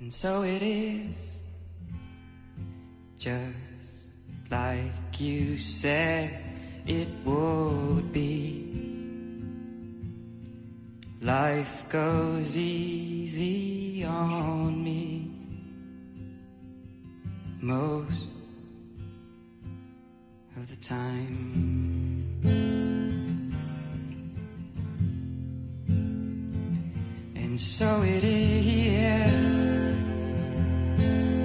And so it is, just like you said it would be. Life goes easy on me most of the time. And so it is,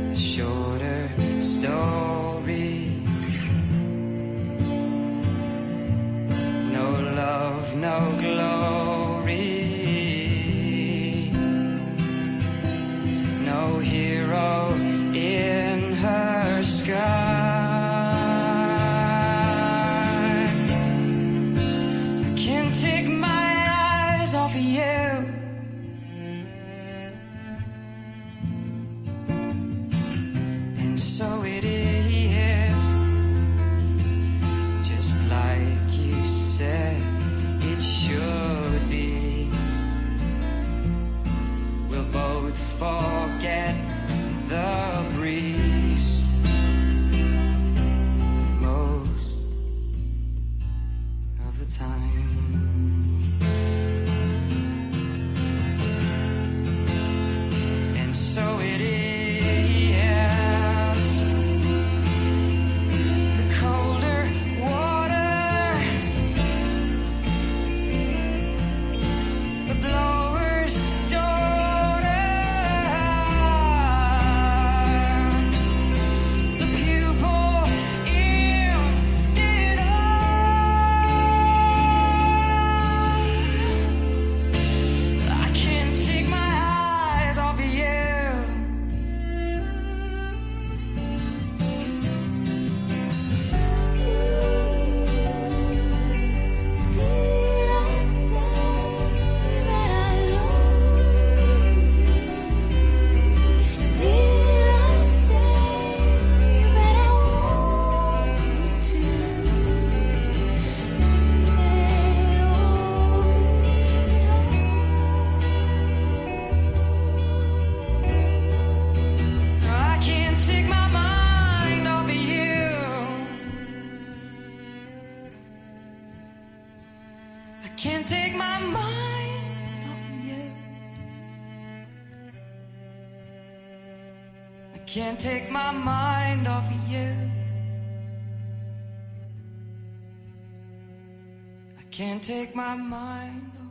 the shorter story. No love, no glory. No hero in her sky. I can't take my eyes off of you. And so it is, just like you said it should be. We'll both forget the breeze most of the time. And so it is, the colder water, the blower's daughter, the pupil in I can't take my eyes off of you. Did I say that I love you? Did I say that I want to? I can't take my mind off of you. I can't take my mind off of you. I can't take my mind off of you. I can't take my mind off